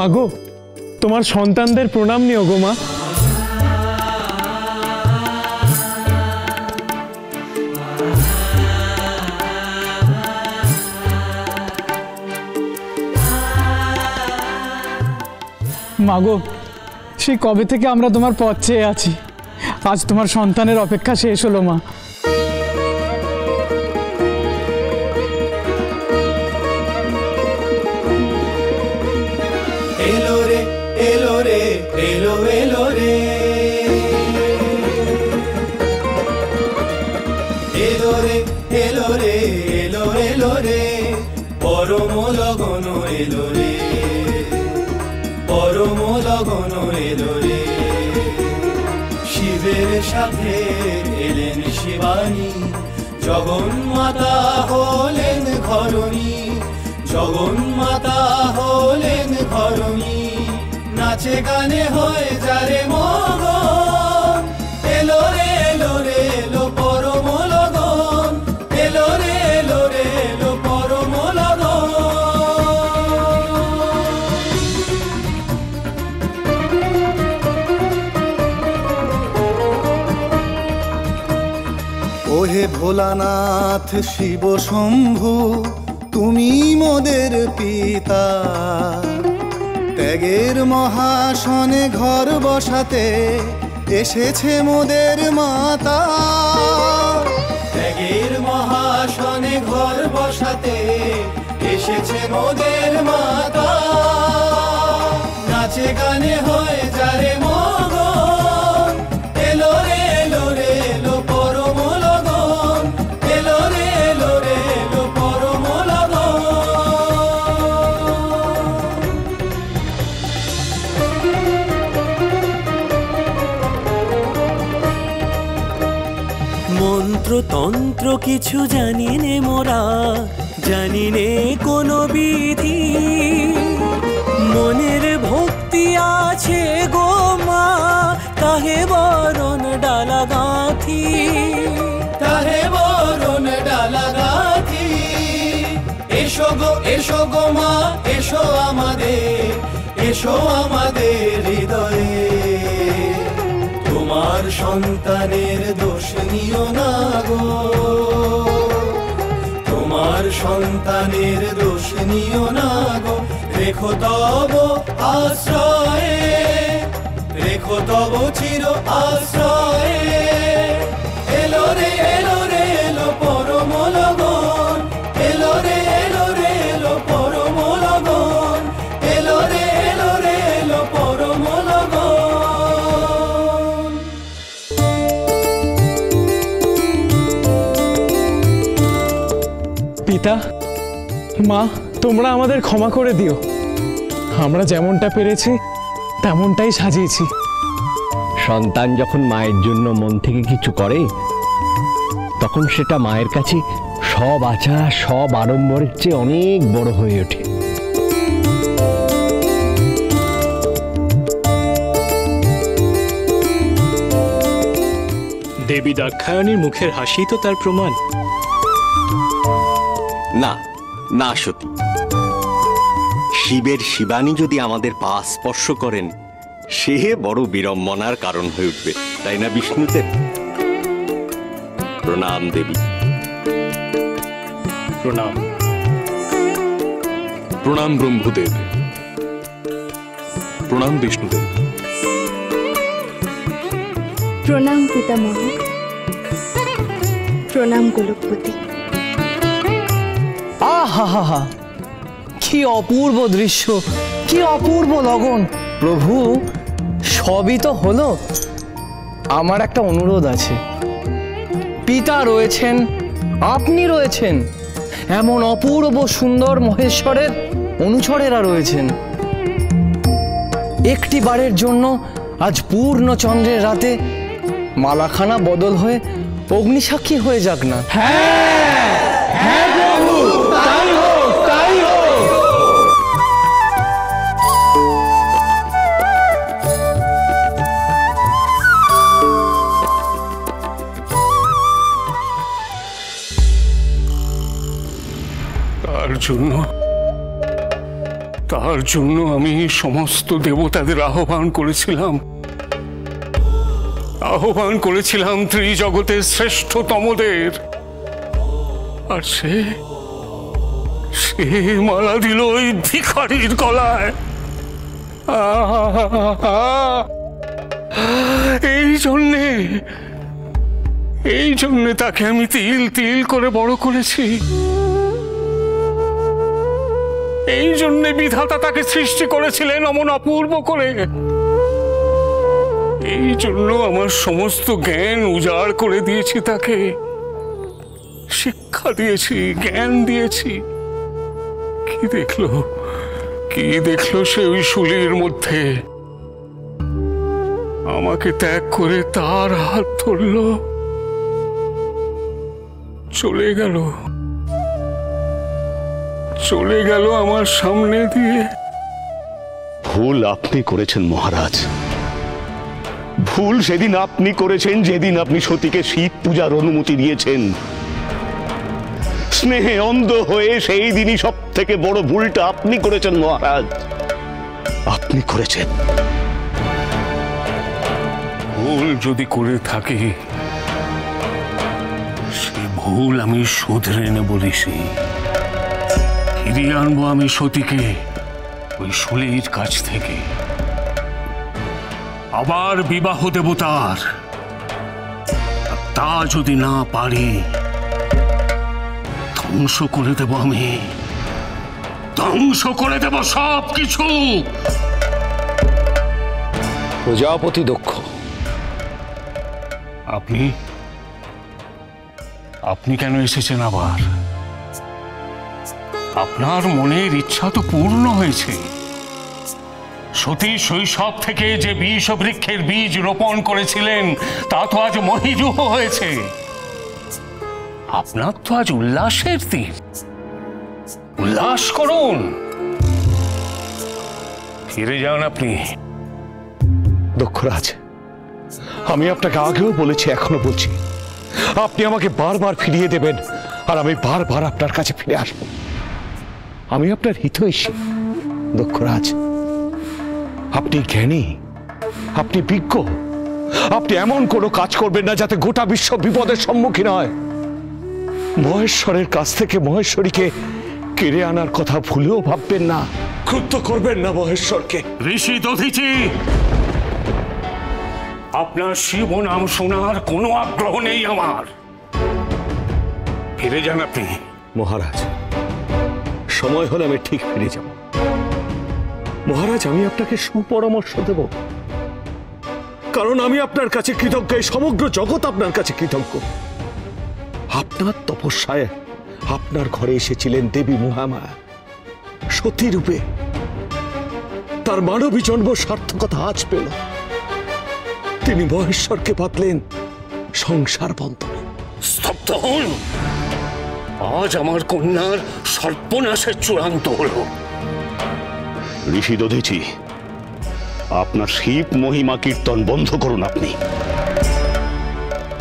মাগো, তোমার সন্তানদের প্রণাম নিও গো মা। মাগো, সেই কবে থেকে আমরা তোমার পথ চেয়ে আছি, আজ তোমার সন্তানের অপেক্ষা শেষ হলো মা। এলো রে এলো রে এলো এলো রে, এলো রে এলো রে এলো এলো রে, পরম লগন এলো রে, পরম লগন এলো রে। শিবের সাথে এলেন শিবানী, জগন্মাতা হলেন ঘরণী, জগন্মাতা হলেন ঘরণী। নাচে গানে হয়ে যারে মগন, এলো রে এলো রে এলো পরম লগন, এলো রে এলো রে এলো পরম লগন। ওহে ভোলানাথ শিব শম্ভু, তুমি মোদের পিতা, ত্যাগের মহাসনে ঘর বসাতে এসেছে মোদের মাতা, ত্যাগের মহাসনে ঘর বসাতে এসেছে মোদের মাতা। নাচে গানে হয়ে যারে মগন, এলো রে এলো রে এলো পরম লগন, এলো রে এলো রে এলো পরম লগন। মন্ত্রতন্ত্র কিছু জানি নে মোরা, জানি নে কোনো বিধি, মনের ভক্তি আছে গো মা, তাহে বরণ ডালা গাঁথি, তাহে বরণ ডালা গাঁথি। এসো গো মা এসো আমাদের, এসো আমাদের হৃদয়ে, তোমার সন্তানের দোষ নিও না গো, তোমার সন্তানের দোষ নিও না গো। রেখো তব আশ্রয়ে, রেখো তব চির আশ্রয়ে, এলো রে এলো রে এলো পরম লগন, এলো রে এলো রে এলো পরম লগন, এলো রে এলো রে এলো পরম লগন। পিতা, মা, তোমরা আমাদের ক্ষমা করে দিও, আমরা যেমনটা পেরেছি তেমনটাই সাজিয়েছি। সন্তান যখন মায়ের জন্য মন থেকে কিছু করে, তখন সেটা মায়ের কাছে সব আচার সব আড়ম্বরের চেয়ে অনেক বড় হয়ে ওঠে। দেবী দাক্ষায়ণীর মুখের হাসি তো তার প্রমাণ। না না সতী, শিবের শিবানী যদি আমাদের পা স্পর্শ করেন, সে বড় বিড়ম্বনার কারণ হয়ে উঠবে, তাই না বিষ্ণুদেব? প্রণাম দেবী। প্রণাম। প্রণাম ব্রহ্মদেব, প্রণাম বিষ্ণুদেব। প্রণাম পিতামহ, প্রণাম গোলকপতি। আহা, কি অপূর্ব দৃশ্য, কি অপূর্ব লগন। প্রভু, সবই তো হলো, আমার একটা অনুরোধ আছে। পিতা রয়েছেন, আপনি রয়েছেন, এমন অপূর্ব সুন্দর মহেশ্বরের অনুচরেরা রয়েছেন। একটি বারের জন্য আজ পূর্ণ চন্দ্রের রাতে মালাখানা বদল হয়ে অগ্নিসাক্ষী হয়ে যাক না। হ্যাঁ হ্যাঁ প্রভু, তাই হোক, তাই হোক। তার জন্য তার জন্য আমি সমস্ত দেবতাদের আহ্বান করেছিলাম ত্রিজগতের শ্রেষ্ঠতমদের, আর সে মালা দিল ওই ভিখারির গলায়। এই জন্যে তাকে আমি তিল তিল করে বড় করেছি। এই জন্যে বিধাতা তাকে সৃষ্টি করেছিলেন অমন অপূর্ব করে। এই জন্য আমার সমস্ত জ্ঞান উজাড় করে দিয়েছি, তাকে শিক্ষা দিয়েছি, জ্ঞান দিয়েছি। কি দেখলো সে ওই শুলির মধ্যে? আমাকে ত্যাগ করে তার হাত ধরল, চলে গেল আমার সামনে দিয়ে। ভুল আপনি করেছেন মহারাজ, ভুল সেদিন আপনি করেছেন যেদিন আপনি সতীকে শিব পূজার অনুমতি দিয়েছেন। স্নেহে অন্ধ হয়ে সেই দিনই সব থেকে বড় ভুলটা আপনি করেছেন মহারাজ, আপনি করেছেন। ভুল যদি করে থাকি, সে ভুল আমি শুধরে নেব ঋষি। ফিরিয়ে আনবো আমি সতীকে ওই শুলির কাছ থেকে। আবার বিবাহ দেব তার। তা যদি না পারি, ধ্বংস করে দেব আমি, ধ্বংস করে দেব সব কিছু। প্রজাপতি দক্ষ, আপনি কেন এসেছেন আবার? আপনার মনের ইচ্ছা তো পূর্ণ হয়েছে। সতী শৈশব থেকে যে বিষ বৃক্ষের বীজ রোপণ করেছিলেন তা তো আজ মহিরূহ হয়েছে। আপনার তো আজ উল্লাসের দিন, উল্লাস করুন। ফিরে যান আপনি। দক্ষরাজ, আমি আপনাকে আগেও বলেছি, এখনো বলছি, আপনি আমাকে বারবার ফিরিয়ে দেবেন, আর আমি বারবার আপনার কাছে ফিরে আসব। আমি আপনার হিতৈষী দক্ষরাজ। আপনি জ্ঞানী, আপনি বিজ্ঞ, আপনি এমন কোনো কাজ করবেন না যাতে গোটা বিশ্ব বিপদের সম্মুখীন হয়। মহেশ্বরের কাছ থেকে মহেশ্বরীকে কেড়ে আনার কথা ভুলেও ভাববেন না, ক্রুদ্ধ করবেন না মহেশ্বরকে। ঋষি দধিচি, আপনার শিব নাম শোনার কোনো আগ্রহ নেই আমার। ফিরে যান আপনি। মহারাজ, সময় হলে আমি ঠিক ফিরে যাব। মহারাজ, আমি আপনাকে সুপরামর্শ দেব, কারণ আমি আপনার কাছে কৃতজ্ঞ, এই সমগ্র জগৎ আপনার কাছে কৃতজ্ঞ। আপনার তপস্যায় আপনার ঘরে এসেছিলেন দেবী মহামায়া সতী রূপে। তার মানবী জন্ম সার্থকতা আজ পেল। তিনি মহেশ্বরকে বাঁধলেন সংসার বন্ধনে। স্তব্ধ হন। আজ আমার কন্যার সর্বনাশের চূড়ান্ত হল। ঋষি দধিচি, আপনার শিব মহিমা কীর্তন বন্ধ করুন আপনি।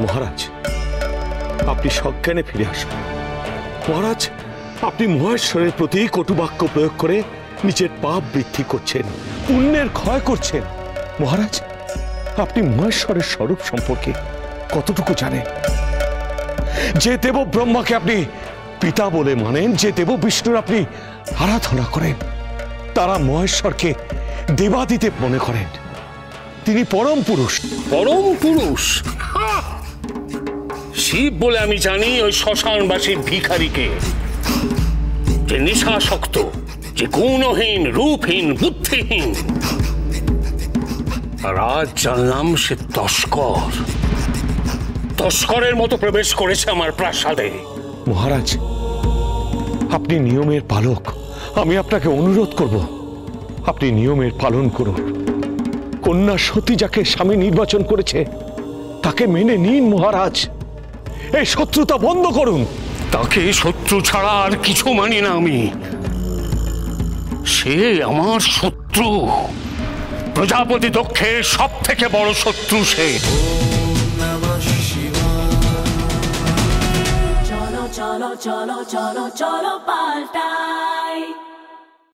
মহারাজ, আপনি সজ্ঞানে ফিরে আসুন। মহারাজ, আপনি মহেশ্বরের প্রতি কটুবাক্য প্রয়োগ করে নিজের পাপ বৃদ্ধি করছেন, পুণ্যের ক্ষয় করছেন। মহারাজ, আপনি মহেশ্বরের স্বরূপ সম্পর্কে কতটুকু জানেন? যে দেব ব্রহ্মাকে আপনি পিতা বলে মানেন, যে দেব বিষ্ণুর আপনি আরাধনা করেন, তারা মহেশ্বরকে দেবাদিদেব মনে করেন। তিনি পরম পুরুষ। পরম পুরুষ? শিব বলে আমি জানি ওই শ্মশানবাসী ভিখারিকে, যে নেশাসক্ত, যে গুণহীন, রূপহীন, বুদ্ধিহীন। আর আজ জানলাম সে তস্কর, তস্করের মতো প্রবেশ করেছে আমার প্রাসাদে। মহারাজ, আপনি নিয়মের পালক, আমি আপনাকে অনুরোধ করব, আপনি নিয়মের পালন করুন। কন্যা সতী যাকে স্বামী নির্বাচন করেছে তাকে মেনে নিন মহারাজ। এই শত্রুতা বন্ধ করুন। তাকে শত্রু ছাড়া আর কিছু মানি না আমি। সে আমার শত্রু, প্রজাপতি দক্ষের সব থেকে বড় শত্রু সে। চলো চলো চলো চলো চলো পাল্টাই।